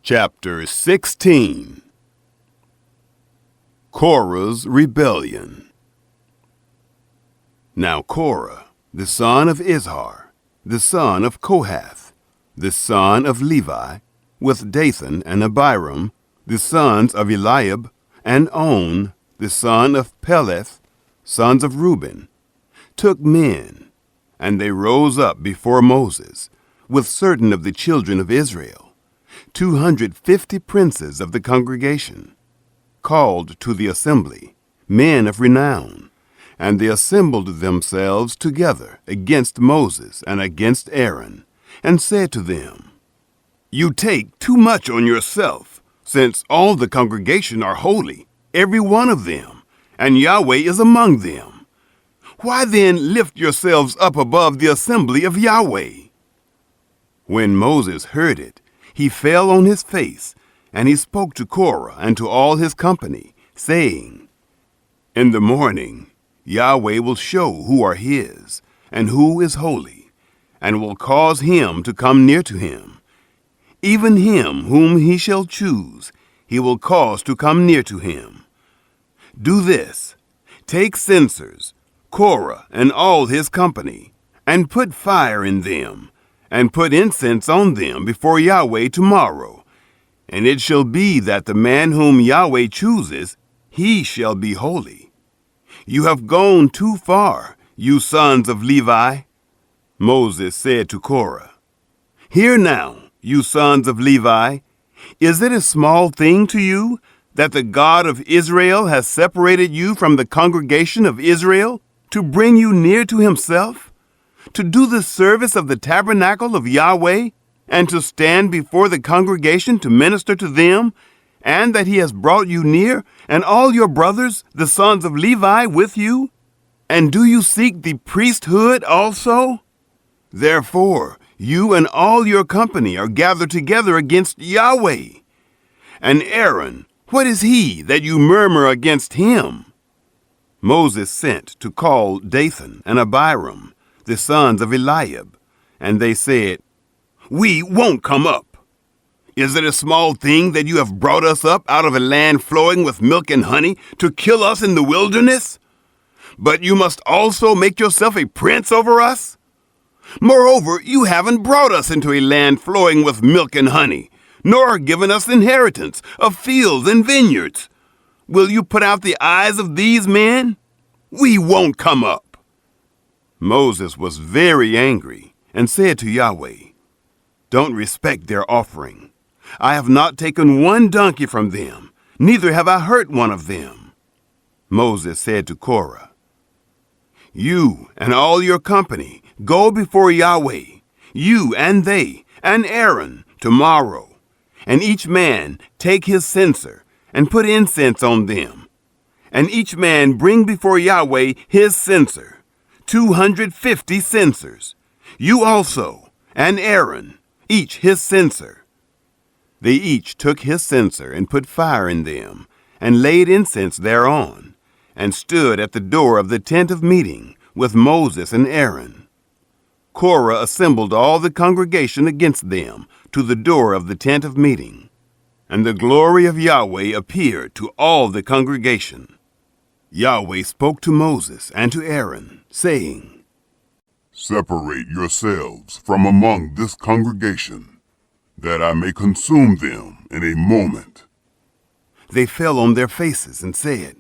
Chapter 16. Korah's Rebellion. Now Korah, the son of Izhar, the son of Kohath, the son of Levi, with Dathan and Abiram, the sons of Eliab, and On, the son of Peleth, sons of Reuben, took men, and they rose up before Moses, with certain of the children of Israel, 250 princes of the congregation, called to the assembly, men of renown, and they assembled themselves together against Moses and against Aaron, and said to them, You take too much on yourself, since all the congregation are holy, every one of them, and Yahweh is among them. Why then lift yourselves up above the assembly of Yahweh? When Moses heard it, he fell on his face, and he spoke to Korah and to all his company, saying, In the morning Yahweh will show who are his, and who is holy, and will cause him to come near to him. Even him whom he shall choose, he will cause to come near to him. Do this, take censers, Korah and all his company, and put fire in them, and put incense on them before Yahweh tomorrow. And it shall be that the man whom Yahweh chooses, he shall be holy. You have gone too far, you sons of Levi. Moses said to Korah, Hear now, you sons of Levi, is it a small thing to you that the God of Israel has separated you from the congregation of Israel to bring you near to himself? To do the service of the tabernacle of Yahweh, and to stand before the congregation to minister to them, and that he has brought you near, and all your brothers, the sons of Levi, with you? And do you seek the priesthood also? Therefore, you and all your company are gathered together against Yahweh. And Aaron, what is he that you murmur against him? Moses sent to call Dathan and Abiram, the sons of Eliab, and they said, We won't come up. Is it a small thing that you have brought us up out of a land flowing with milk and honey to kill us in the wilderness? But you must also make yourself a prince over us? Moreover, you haven't brought us into a land flowing with milk and honey, nor given us inheritance of fields and vineyards. Will you put out the eyes of these men? We won't come up. Moses was very angry and said to Yahweh, Don't respect their offering. I have not taken one donkey from them, neither have I hurt one of them. Moses said to Korah, You and all your company go before Yahweh, you and they, and Aaron, tomorrow, and each man take his censer and put incense on them, and each man bring before Yahweh his censer, 250 censers, you also, and Aaron, each his censer. They each took his censer and put fire in them, and laid incense thereon, and stood at the door of the tent of meeting with Moses and Aaron. Korah assembled all the congregation against them to the door of the tent of meeting, and the glory of Yahweh appeared to all the congregation. Yahweh spoke to Moses and to Aaron, saying, Separate yourselves from among this congregation, that I may consume them in a moment. They fell on their faces and said,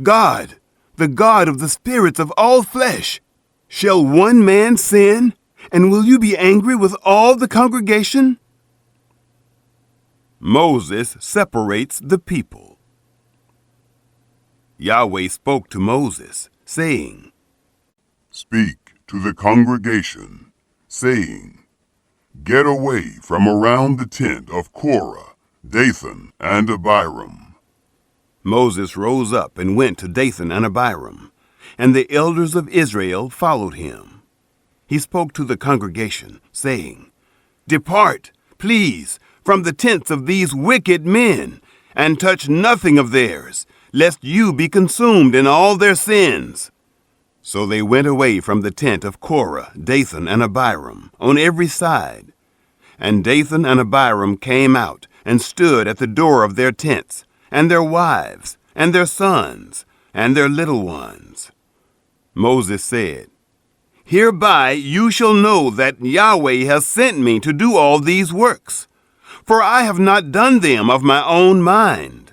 God, the God of the spirits of all flesh, shall one man sin, and will you be angry with all the congregation? Moses separates the people. Yahweh spoke to Moses, saying, Speak to the congregation, saying, Get away from around the tent of Korah, Dathan, and Abiram. Moses rose up and went to Dathan and Abiram, and the elders of Israel followed him. He spoke to the congregation, saying, Depart, please, from the tents of these wicked men, and touch nothing of theirs, lest you be consumed in all their sins. So they went away from the tent of Korah, Dathan, and Abiram on every side. And Dathan and Abiram came out and stood at the door of their tents, and their wives, and their sons, and their little ones. Moses said, Hereby you shall know that Yahweh has sent me to do all these works, for I have not done them of my own mind.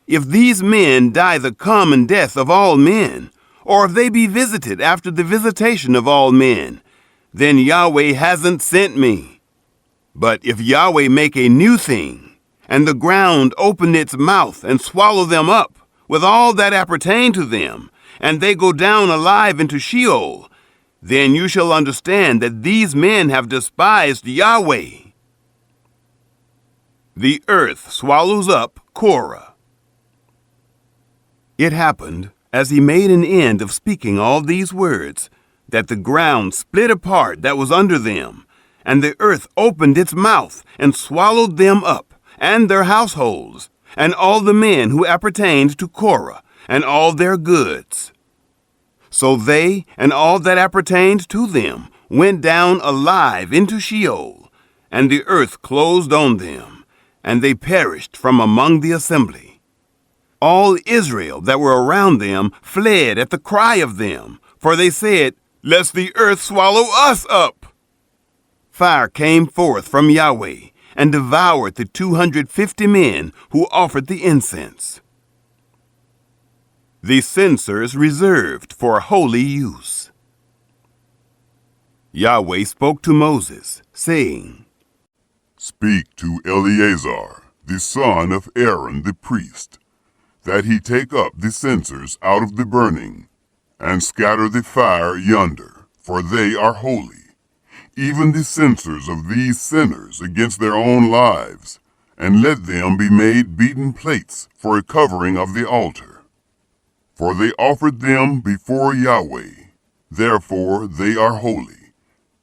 If these men die the common death of all men, or if they be visited after the visitation of all men, then Yahweh hasn't sent me. But if Yahweh make a new thing, and the ground open its mouth and swallow them up, with all that appertain to them, and they go down alive into Sheol, then you shall understand that these men have despised Yahweh. The earth swallows up Korah. It happened, as he made an end of speaking all these words, that the ground split apart that was under them, and the earth opened its mouth and swallowed them up, and their households, and all the men who appertained to Korah, and all their goods. So they and all that appertained to them went down alive into Sheol, and the earth closed on them, and they perished from among the assembly. All Israel that were around them fled at the cry of them, for they said, Lest the earth swallow us up. Fire came forth from Yahweh, and devoured the 250 men who offered the incense. The censers reserved for holy use. Yahweh spoke to Moses, saying, Speak to Eleazar, the son of Aaron the priest, that he take up the censers out of the burning, and scatter the fire yonder, for they are holy, even the censers of these sinners against their own lives, and let them be made beaten plates for a covering of the altar. For they offered them before Yahweh, therefore they are holy,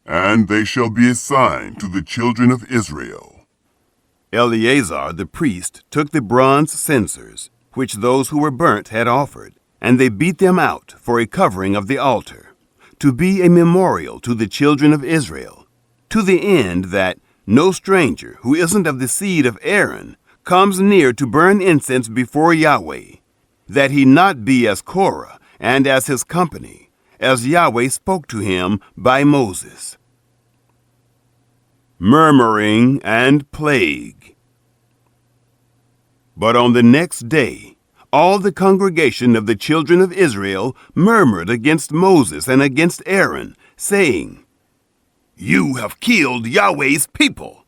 and they shall be a sign to the children of Israel. Eleazar the priest took the bronze censers, which those who were burnt had offered, and they beat them out for a covering of the altar, to be a memorial to the children of Israel, to the end that no stranger who isn't of the seed of Aaron comes near to burn incense before Yahweh, that he not be as Korah and as his company, as Yahweh spoke to him by Moses. Murmuring and plague. But on the next day, all the congregation of the children of Israel murmured against Moses and against Aaron, saying, You have killed Yahweh's people.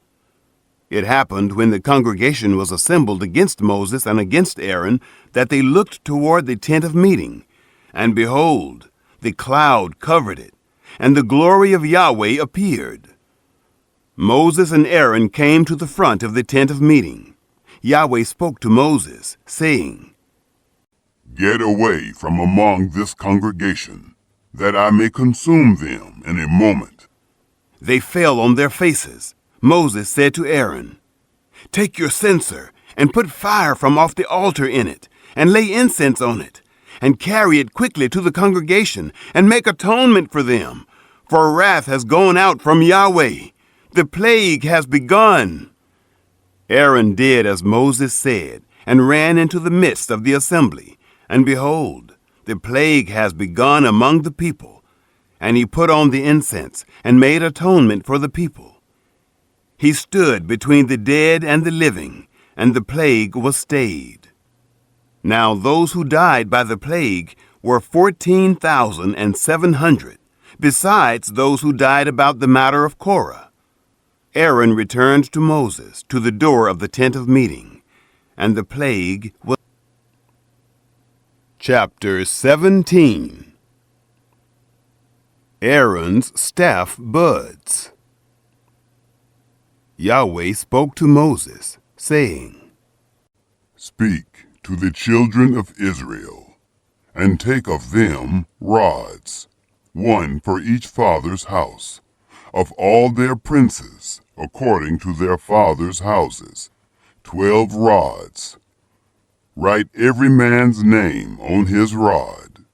It happened when the congregation was assembled against Moses and against Aaron that they looked toward the tent of meeting, and behold, the cloud covered it, and the glory of Yahweh appeared. Moses and Aaron came to the front of the tent of meeting. Yahweh spoke to Moses, saying, Get away from among this congregation, that I may consume them in a moment. They fell on their faces. Moses said to Aaron, Take your censer and put fire from off the altar in it, and lay incense on it, and carry it quickly to the congregation, and make atonement for them. For wrath has gone out from Yahweh. The plague has begun. Aaron did as Moses said, and ran into the midst of the assembly. And behold, the plague has begun among the people. And he put on the incense, and made atonement for the people. He stood between the dead and the living, and the plague was stayed. Now those who died by the plague were 14,700, besides those who died about the matter of Korah. Aaron returned to Moses to the door of the tent of meeting, and the plague was. Chapter 17. Aaron's staff buds. Yahweh spoke to Moses, saying, Speak to the children of Israel, and take of them rods, one for each father's house, of all their princes, according to their fathers' houses, 12 rods. Write every man's name on his rod.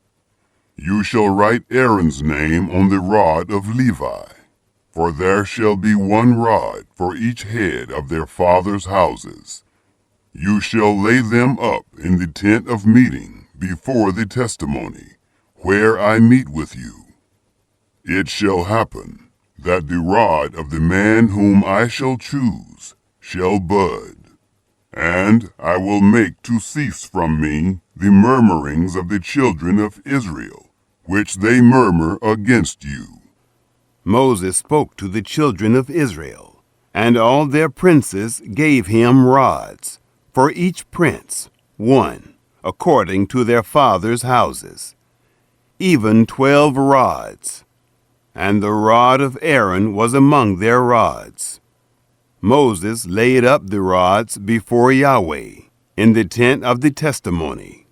You shall write Aaron's name on the rod of Levi. For there shall be one rod for each head of their fathers' houses. You shall lay them up in the tent of meeting before the testimony, where I meet with you. It shall happen that the rod of the man whom I shall choose shall bud, and I will make to cease from me the murmurings of the children of Israel, which they murmur against you. Moses spoke to the children of Israel, and all their princes gave him rods, for each prince one, according to their fathers' houses, even 12 rods. And the rod of Aaron was among their rods. Moses laid up the rods before Yahweh in the tent of the testimony.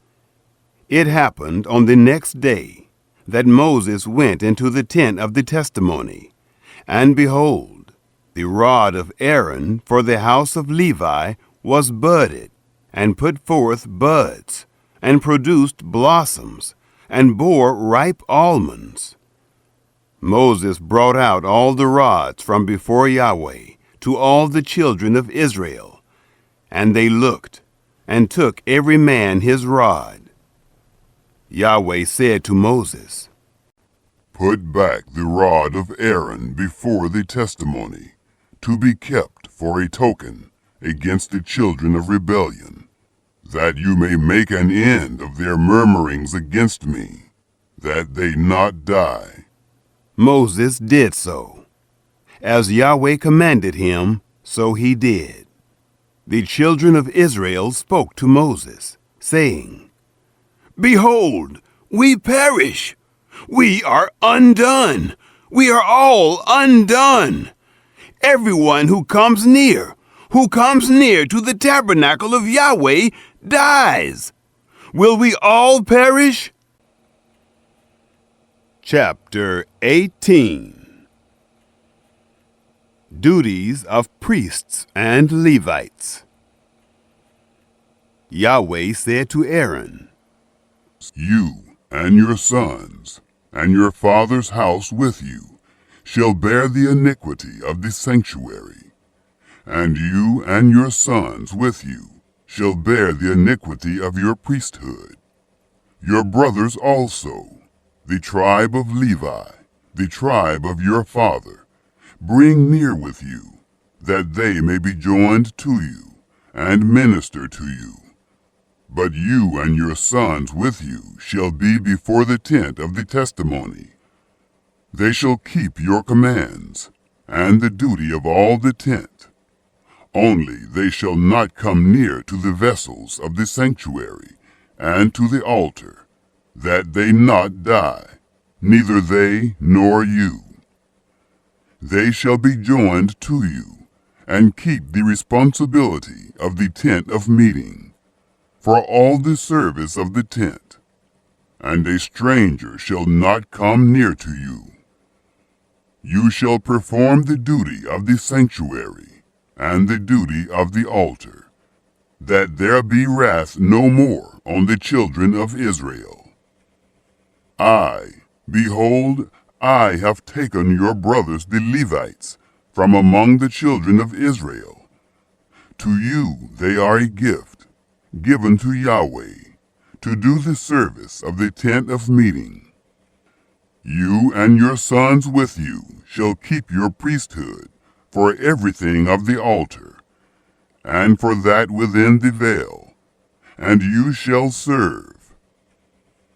It happened on the next day that Moses went into the tent of the testimony, and behold, the rod of Aaron for the house of Levi was budded, and put forth buds, and produced blossoms, and bore ripe almonds. Moses brought out all the rods from before Yahweh to all the children of Israel, and they looked, and took every man his rod. Yahweh said to Moses, Put back the rod of Aaron before the testimony, to be kept for a token against the children of rebellion, that you may make an end of their murmurings against me, that they not die. Moses did so. As Yahweh commanded him, so he did. The children of Israel spoke to Moses, saying, Behold, we perish. We are undone. We are all undone. Everyone who comes near to the tabernacle of Yahweh dies. Will we all perish? Chapter 18. Duties of priests and Levites. Yahweh said to Aaron, You and your sons, and your father's house with you, shall bear the iniquity of the sanctuary, and you and your sons with you shall bear the iniquity of your priesthood. Your brothers also, the tribe of Levi, the tribe of your father, bring near with you, that they may be joined to you, and minister to you. But you and your sons with you shall be before the tent of the testimony. They shall keep your commands, and the duty of all the tent. Only they shall not come near to the vessels of the sanctuary, and to the altar, that they not die, neither they nor you. They shall be joined to you, and keep the responsibility of the tent of meeting, for all the service of the tent, and a stranger shall not come near to you. You shall perform the duty of the sanctuary, and the duty of the altar, that there be wrath no more on the children of Israel. Behold, I have taken your brothers the Levites from among the children of Israel. To you they are a gift, given to Yahweh, to do the service of the tent of meeting. You and your sons with you shall keep your priesthood for everything of the altar, and for that within the veil, and you shall serve.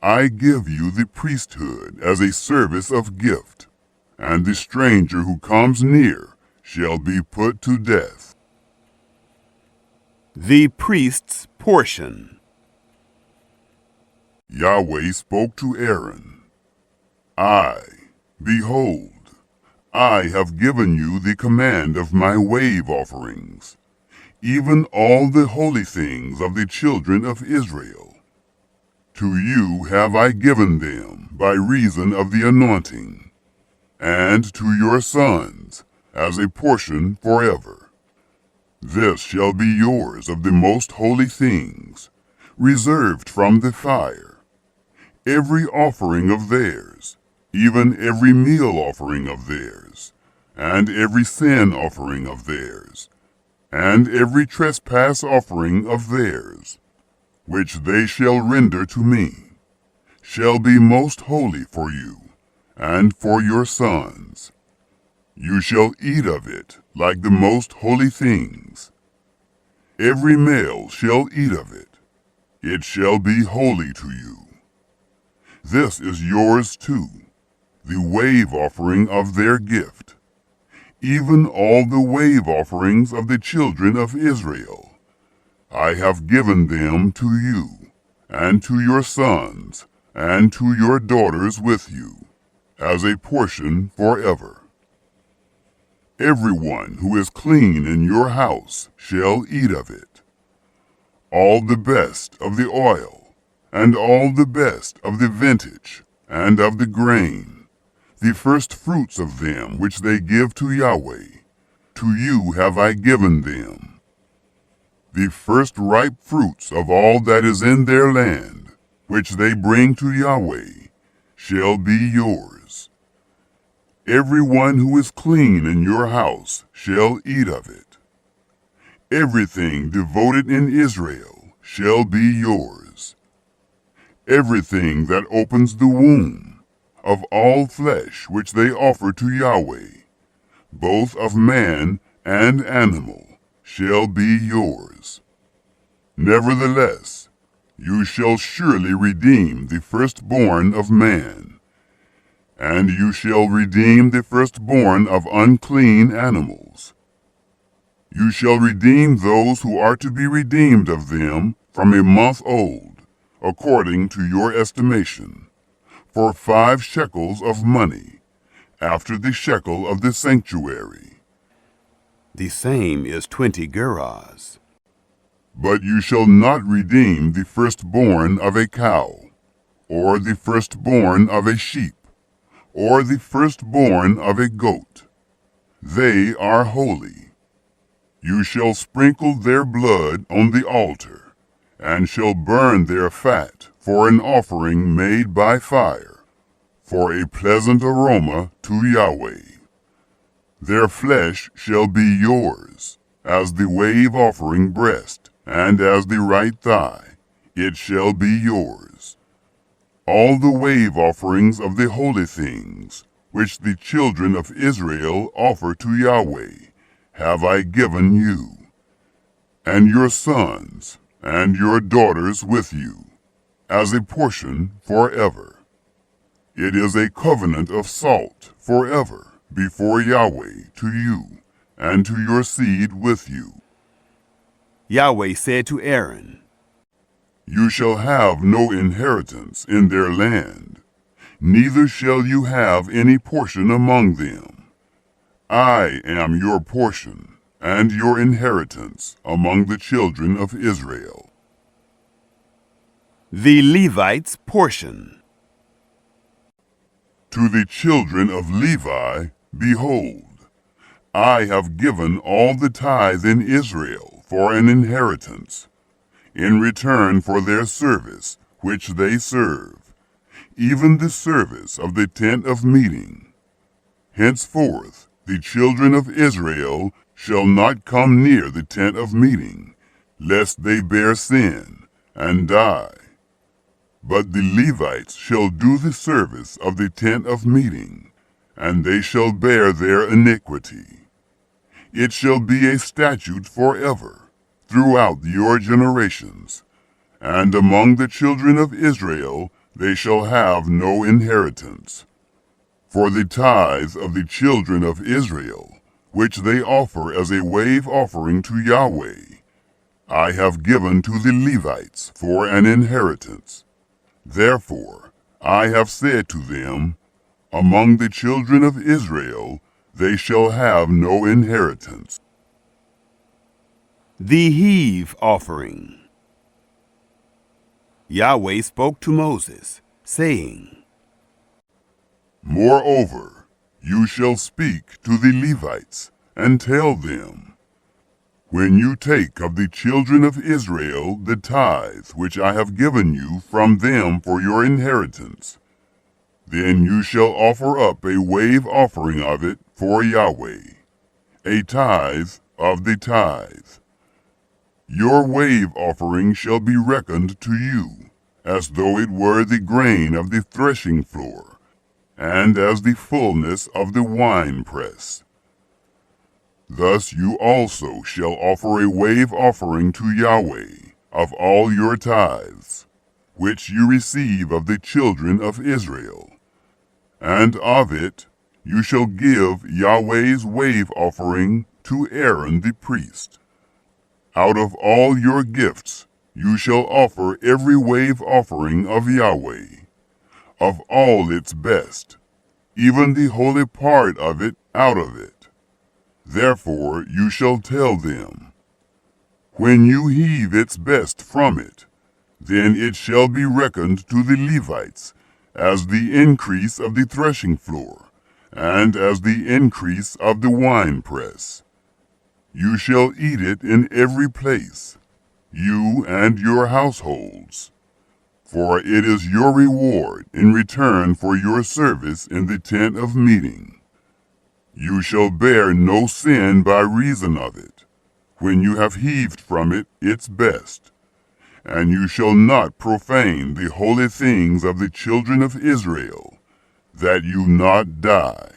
I give you the priesthood as a service of gift, and the stranger who comes near shall be put to death. The priest's portion. Yahweh spoke to Aaron, Behold, I have given you the command of my wave offerings, even all the holy things of the children of Israel. To you have I given them by reason of the anointing, and to your sons as a portion forever. This shall be yours of the most holy things, reserved from the fire. Every offering of theirs, even every meal offering of theirs, and every sin offering of theirs, and every trespass offering of theirs, which they shall render to me, shall be most holy for you, and for your sons. You shall eat of it like the most holy things. Every male shall eat of it. It shall be holy to you. This is yours too, the wave offering of their gift, even all the wave offerings of the children of Israel. I have given them to you, and to your sons, and to your daughters with you, as a portion forever. Everyone who is clean in your house shall eat of it. All the best of the oil, and all the best of the vintage, and of the grain, the first fruits of them which they give to Yahweh, to you have I given them. The first ripe fruits of all that is in their land, which they bring to Yahweh, shall be yours. Everyone who is clean in your house shall eat of it. Everything devoted in Israel shall be yours. Everything that opens the womb, of all flesh which they offer to Yahweh, both of man and animal, shall be yours. Nevertheless, you shall surely redeem the firstborn of man, and you shall redeem the firstborn of unclean animals. You shall redeem those who are to be redeemed of them from a month old, according to your estimation, for 5 shekels of money, after the shekel of the sanctuary. The same is 20 gerahs. But you shall not redeem the firstborn of a cow, or the firstborn of a sheep, or the firstborn of a goat. They are holy. You shall sprinkle their blood on the altar, and shall burn their fat for an offering made by fire, for a pleasant aroma to Yahweh. Their flesh shall be yours, as the wave offering breast, and as the right thigh, it shall be yours. All the wave offerings of the holy things, which the children of Israel offer to Yahweh, have I given you, and your sons, and your daughters with you, as a portion forever. It is a covenant of salt forever before Yahweh to you, and to your seed with you. Yahweh said to Aaron, You shall have no inheritance in their land, neither shall you have any portion among them. I am your portion, and your inheritance among the children of Israel. the Levites' portion. To the children of Levi, behold, I have given all the tithe in Israel for an inheritance, in return for their service which they serve, even the service of the tent of meeting. Henceforth the children of Israel shall not come near the tent of meeting, lest they bear sin and die. But the Levites shall do the service of the tent of meeting, and they shall bear their iniquity. It shall be a statute forever, throughout your generations, and among the children of Israel they shall have no inheritance. For the tithe of the children of Israel, which they offer as a wave offering to Yahweh, I have given to the Levites for an inheritance. Therefore I have said to them, among the children of Israel they shall have no inheritance. The heave offering. Yahweh spoke to Moses, saying, Moreover, you shall speak to the Levites, and tell them, When you take of the children of Israel the tithe which I have given you from them for your inheritance, then you shall offer up a wave offering of it for Yahweh, a tithe of the tithe. Your wave offering shall be reckoned to you, as though it were the grain of the threshing floor, and as the fullness of the winepress. Thus you also shall offer a wave offering to Yahweh of all your tithes, which you receive of the children of Israel, and of it you shall give Yahweh's wave offering to Aaron the priest. Out of all your gifts you shall offer every wave offering of Yahweh, of all its best, even the holy part of it out of it. Therefore you shall tell them, when you heave its best from it, then it shall be reckoned to the Levites as the increase of the threshing floor, and as the increase of the winepress. You shall eat it in every place, you and your households. For it is your reward in return for your service in the tent of meeting. You shall bear no sin by reason of it, when you have heaved from it its best. And you shall not profane the holy things of the children of Israel, that you not die.